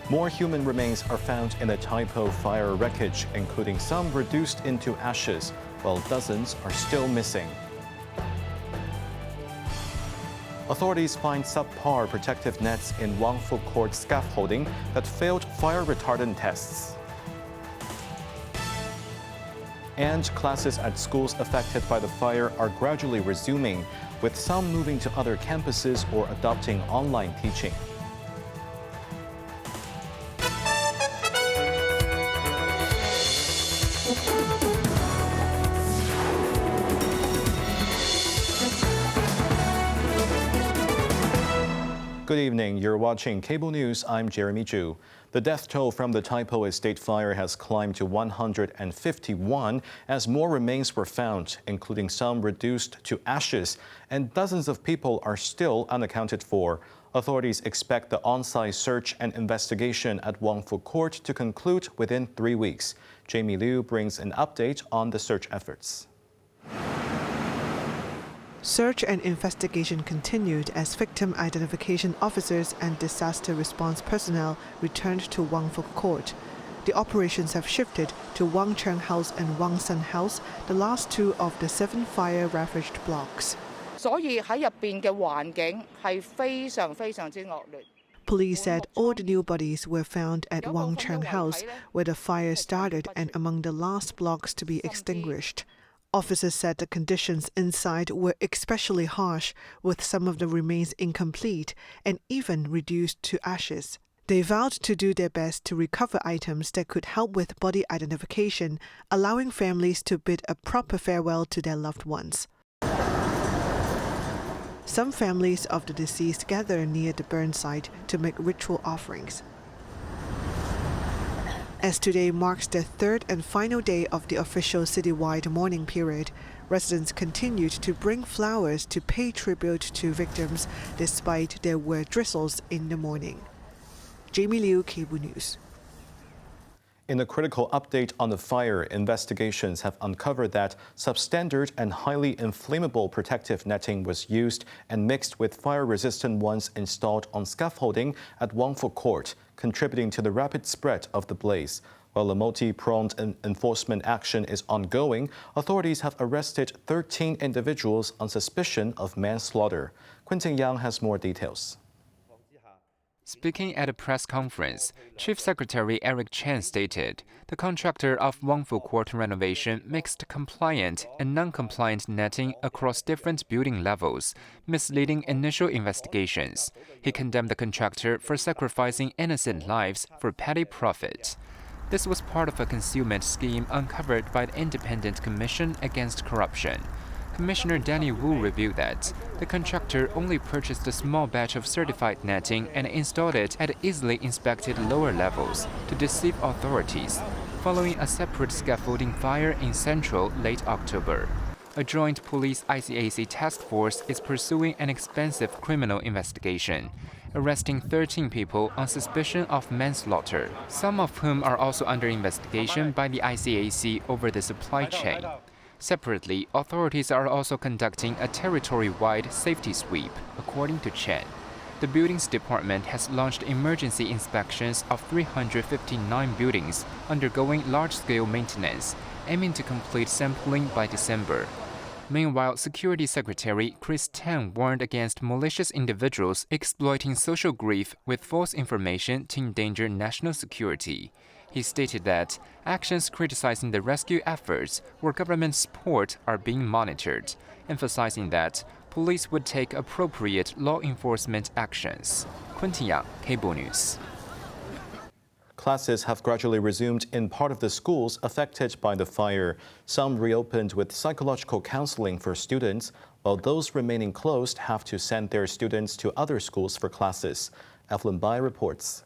More human remains are found in the Taipo fire wreckage, including some reduced into ashes, while dozens are still missing. Authorities find subpar protective nets in Wang Fuk Court scaffolding that failed fire-retardant tests. And classes at schools affected by the fire are gradually resuming, with some moving to other campuses or adopting online teaching. Good evening. You're watching Cable News. I'm Jeremy Zhu. The death toll from the Taipo estate fire has climbed to 151 as more remains were found, including some reduced to ashes, and dozens of people are still unaccounted for. Authorities expect the on-site search and investigation at Wang Fuk Court to conclude within 3 weeks. Jamie Liu brings an update on the search efforts. Search and investigation continued as victim identification officers and disaster response personnel returned to Wang Fuk Court. The operations have shifted to Wang Cheng House and Wang Sun House, the last two of the 7 fire-ravaged blocks. Police said all the new bodies were found at Wang Cheng House, where the fire started and among the last blocks to be extinguished. Officers said the conditions inside were especially harsh, with some of the remains incomplete and even reduced to ashes. They vowed to do their best to recover items that could help with body identification, allowing families to bid a proper farewell to their loved ones. Some families of the deceased gather near the burn site to make ritual offerings. As today marks the third and final day of the official citywide mourning period, residents continued to bring flowers to pay tribute to victims despite there were drizzles in the morning. Jamie Liu, Cable News. In a critical update on the fire, investigations have uncovered that substandard and highly inflammable protective netting was used and mixed with fire-resistant ones installed on scaffolding at Wang Fuk Court, contributing to the rapid spread of the blaze. While a multi-pronged enforcement action is ongoing, authorities have arrested 13 individuals on suspicion of manslaughter. Quentin Yang has more details. Speaking at a press conference, Chief Secretary Eric Chen stated the contractor of Wang Fuk Court renovation mixed compliant and non-compliant netting across different building levels, misleading initial investigations. He condemned the contractor for sacrificing innocent lives for petty profit. This was part of a concealment scheme uncovered by the Independent Commission Against Corruption. Commissioner Danny Wu revealed that the contractor only purchased a small batch of certified netting and installed it at easily inspected lower levels to deceive authorities, following a separate scaffolding fire in Central late October. A joint police ICAC task force is pursuing an expensive criminal investigation, arresting 13 people on suspicion of manslaughter, some of whom are also under investigation by the ICAC over the supply chain. Separately, authorities are also conducting a territory-wide safety sweep, according to Chen. The Buildings Department has launched emergency inspections of 359 buildings undergoing large-scale maintenance, aiming to complete sampling by December. Meanwhile, Security Secretary Chris Tang warned against malicious individuals exploiting social grief with false information to endanger national security. He stated that actions criticizing the rescue efforts or government support are being monitored, emphasizing that police would take appropriate law enforcement actions. Quentin Yang, Cable News. Classes have gradually resumed in part of the schools affected by the fire. Some reopened with psychological counseling for students, while those remaining closed have to send their students to other schools for classes. Evelyn Bai reports.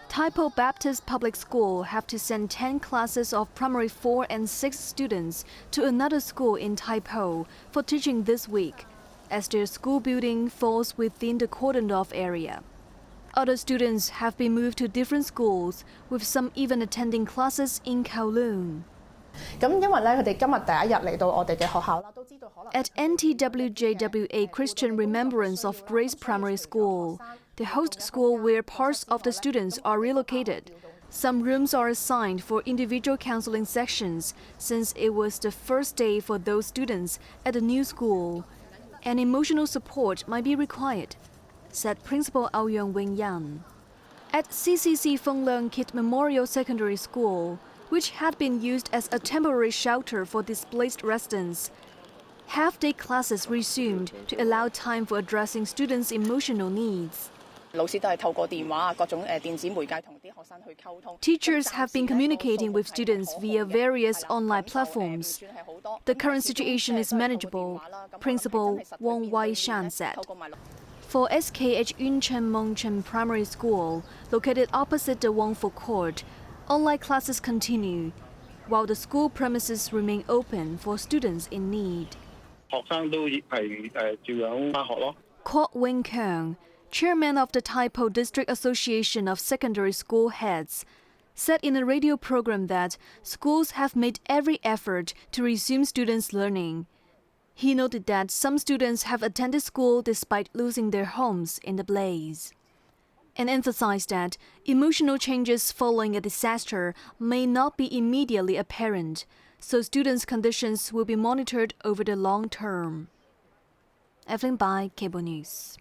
Taipo Baptist Public School have to send 10 classes of primary 4 and 6 students to another school in Taipo for teaching this week, as their school building falls within the cordoned-off area. Other students have been moved to different schools, with some even attending classes in Kowloon. At NTWJWA Christian Remembrance of Grace Primary School, the host school where parts of the students are relocated, some rooms are assigned for individual counseling sections since it was the first day for those students at the new school, and emotional support might be required, said Principal Aoyang Wing-yan. At CCC Feng Leung Kid Memorial Secondary School, which had been used as a temporary shelter for displaced residents, half-day classes resumed to allow time for addressing students' emotional needs. Teachers have been communicating with students via various online platforms. The current situation is manageable, Principal Wang Shan said. For SKH Yunchen Mengchen Primary School, located opposite the Wang Fuk Court, online classes continue, while the school premises remain open for students in need. Kwok Wing Keung, chairman of the Taipo District Association of Secondary School Heads, said in a radio program that schools have made every effort to resume students' learning. He noted that some students have attended school despite losing their homes in the blaze, and emphasized that emotional changes following a disaster may not be immediately apparent, so students' conditions will be monitored over the long term. Evelyn Bai, Cable News.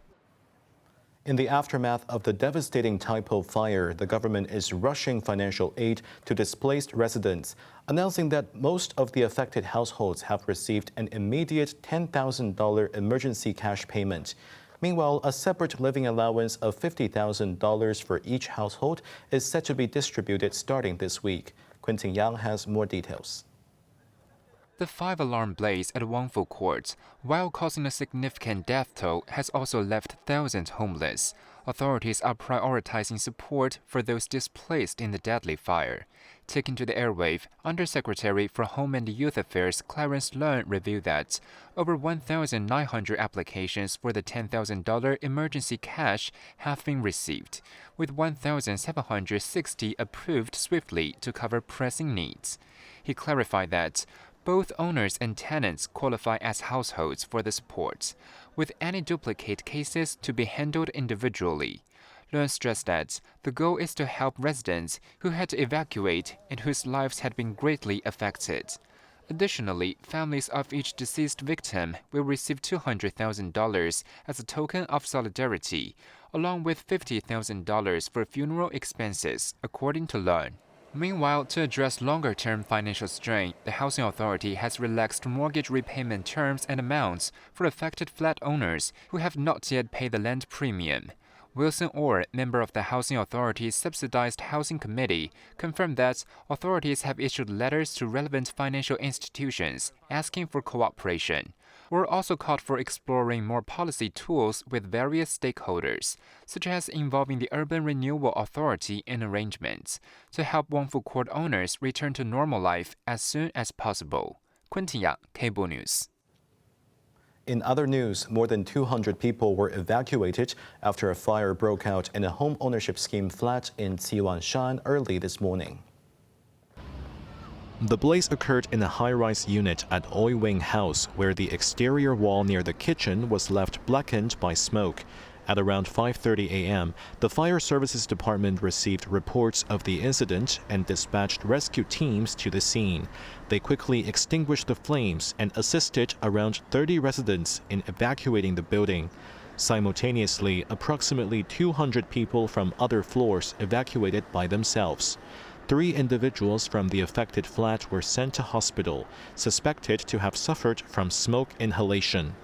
In the aftermath of the devastating Taipo fire, the government is rushing financial aid to displaced residents, announcing that most of the affected households have received an immediate $10,000 emergency cash payment. Meanwhile, a separate living allowance of $50,000 for each household is set to be distributed starting this week. Quentin Yang has more details. The 5-alarm blaze at Wang Fuk Court, while causing a significant death toll, has also left thousands homeless. Authorities are prioritizing support for those displaced in the deadly fire. Taken to the airwave, Undersecretary for Home and Youth Affairs Clarence Leung revealed that over 1,900 applications for the $10,000 emergency cash have been received, with 1,760 approved swiftly to cover pressing needs. He clarified that both owners and tenants qualify as households for the support, with any duplicate cases to be handled individually. Leung stressed that the goal is to help residents who had to evacuate and whose lives had been greatly affected. Additionally, families of each deceased victim will receive $200,000 as a token of solidarity, along with $50,000 for funeral expenses, according to Leung. Meanwhile, to address longer-term financial strain, the Housing Authority has relaxed mortgage repayment terms and amounts for affected flat owners who have not yet paid the land premium. Wilson Orr, member of the Housing Authority's Subsidized Housing Committee, confirmed that authorities have issued letters to relevant financial institutions asking for cooperation. Orr also called for exploring more policy tools with various stakeholders, such as involving the Urban Renewal Authority in arrangements, to help Wang Fuk Court owners return to normal life as soon as possible. Quentin Yang, Cable News. In other news, more than 200 people were evacuated after a fire broke out in a home ownership scheme flat in Tijuan Shan early this morning. The blaze occurred in a high-rise unit at Oi Wing House, where the exterior wall near the kitchen was left blackened by smoke. At around 5:30 a.m., the Fire Services Department received reports of the incident and dispatched rescue teams to the scene. They quickly extinguished the flames and assisted around 30 residents in evacuating the building. Simultaneously, approximately 200 people from other floors evacuated by themselves. 3 individuals from the affected flat were sent to hospital, suspected to have suffered from smoke inhalation.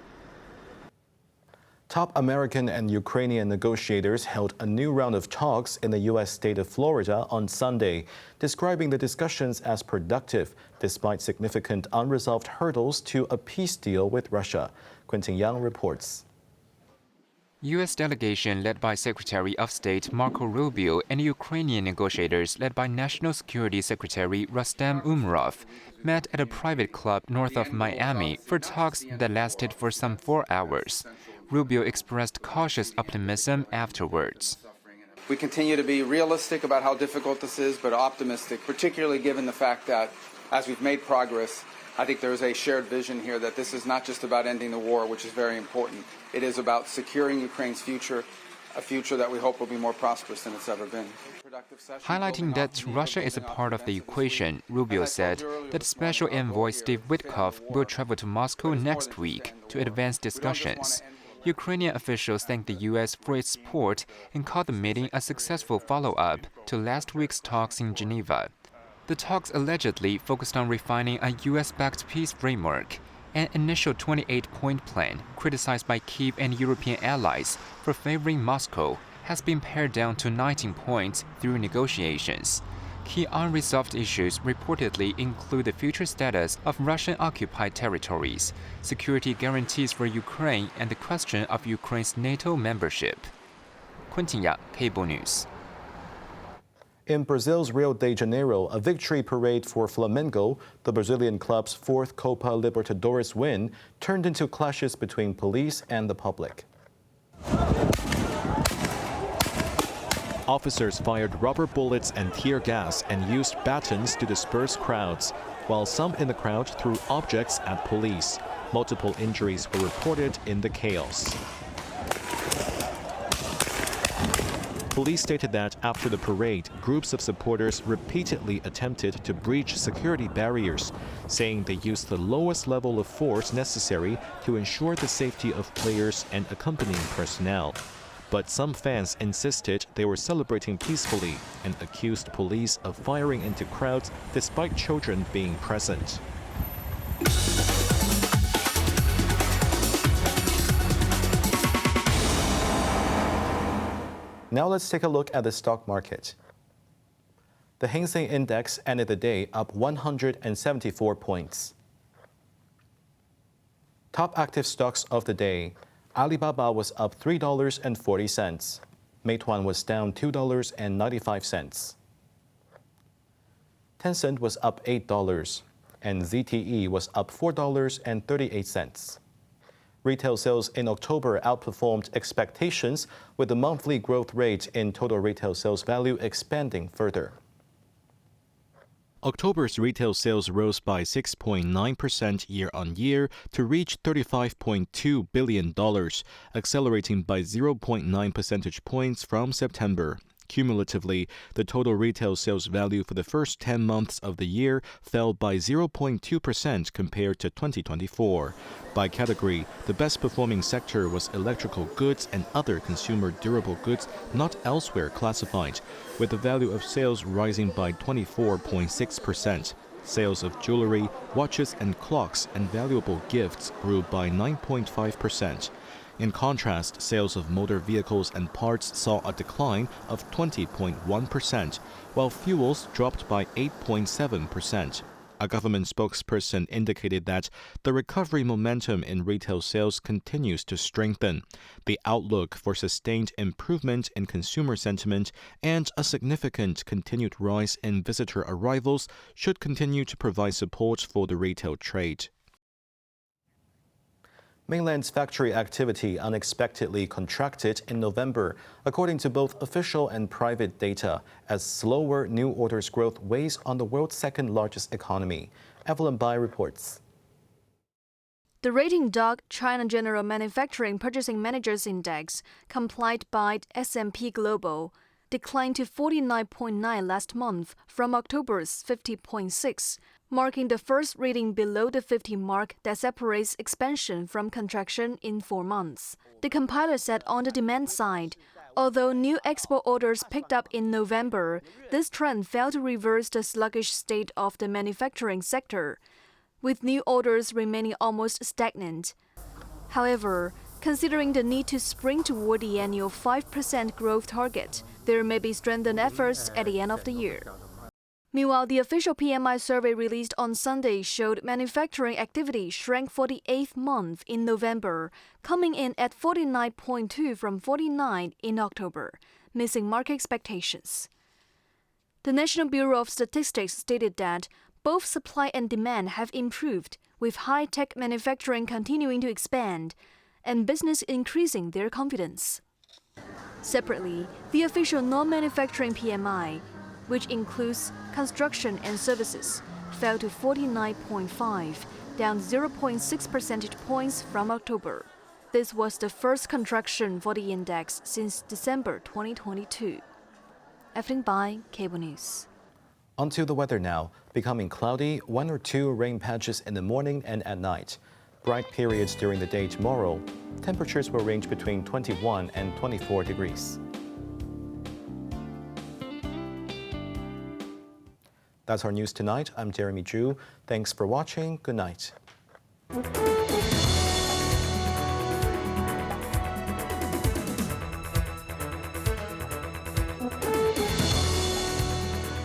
Top American and Ukrainian negotiators held a new round of talks in the U.S. state of Florida on Sunday, describing the discussions as productive despite significant unresolved hurdles to a peace deal with Russia. Quentin Yang reports. U.S. delegation led by Secretary of State Marco Rubio and Ukrainian negotiators led by National Security Secretary Rustem Umerov met at a private club north of Miami for talks that lasted for some 4 hours. Rubio expressed cautious optimism afterwards. We continue to be realistic about how difficult this is, but optimistic, particularly given the fact that as we've made progress, I think there is a shared vision here that this is not just about ending the war, which is very important. It is about securing Ukraine's future, a future that we hope will be more prosperous than it's ever been. Highlighting that Russia is a part of the equation, Rubio said that Special Envoy Steve Witkoff will travel to Moscow next week to advance discussions. Ukrainian officials thanked the U.S. for its support and called the meeting a successful follow-up to last week's talks in Geneva. The talks allegedly focused on refining a U.S.-backed peace framework. An initial 28-point plan, criticized by Kyiv and European allies for favoring Moscow, has been pared down to 19 points through negotiations. Key unresolved issues reportedly include the future status of Russian-occupied territories, security guarantees for Ukraine, and the question of Ukraine's NATO membership. Quentin Ya, Cable News. In Brazil's Rio de Janeiro, a victory parade for Flamengo, the Brazilian club's fourth Copa Libertadores win, turned into clashes between police and the public. Officers fired rubber bullets and tear gas and used batons to disperse crowds, while some in the crowd threw objects at police. Multiple injuries were reported in the chaos. Police stated that after the parade, groups of supporters repeatedly attempted to breach security barriers, saying they used the lowest level of force necessary to ensure the safety of players and accompanying personnel. But some fans insisted they were celebrating peacefully and accused police of firing into crowds despite children being present. Now let's take a look at the stock market. The Hang Seng Index ended the day up 174 points. Top active stocks of the day. Alibaba was up $3.40. Meituan was down $2.95. Tencent was up $8, and ZTE was up $4.38. Retail sales in October outperformed expectations, with the monthly growth rate in total retail sales value expanding further. October's retail sales rose by 6.9% year-on-year to reach $35.2 billion, accelerating by 0.9 percentage points from September. Cumulatively, the total retail sales value for the first 10 months of the year fell by 0.2% compared to 2024. By category, the best performing sector was electrical goods and other consumer durable goods not elsewhere classified, with the value of sales rising by 24.6%. Sales of jewelry, watches and clocks and valuable gifts grew by 9.5%. In contrast, sales of motor vehicles and parts saw a decline of 20.1%, while fuels dropped by 8.7%. A government spokesperson indicated that the recovery momentum in retail sales continues to strengthen. The outlook for sustained improvement in consumer sentiment and a significant continued rise in visitor arrivals should continue to provide support for the retail trade. Mainland's factory activity unexpectedly contracted in November, according to both official and private data, as slower new orders growth weighs on the world's second-largest economy. Evelyn Bai reports. The rating dog China General Manufacturing Purchasing Managers Index, complied by S&P Global, declined to 49.9 last month from October's 50.6, marking the first reading below the 50 mark that separates expansion from contraction in 4 months. The compiler said on the demand side, although new export orders picked up in November, this trend failed to reverse the sluggish state of the manufacturing sector, with new orders remaining almost stagnant. However, considering the need to spring toward the annual 5% growth target, there may be strengthened efforts at the end of the year. Meanwhile, the official PMI survey released on Sunday showed manufacturing activity shrank for the 8th month in November, coming in at 49.2 from 49 in October, missing market expectations. The National Bureau of Statistics stated that both supply and demand have improved, with high-tech manufacturing continuing to expand and business increasing their confidence. Separately, the official non-manufacturing PMI, which includes construction and services, fell to 49.5, down 0.6 percentage points from October. This was the first contraction for the index since December 2022. Evelyn Bai, Cable News. Onto the weather now. Becoming cloudy, 1 or 2 rain patches in the morning and at night. Bright periods during the day tomorrow. Temperatures will range between 21 and 24 degrees. That's our news tonight. I'm Jeremy Zhu. Thanks for watching. Good night.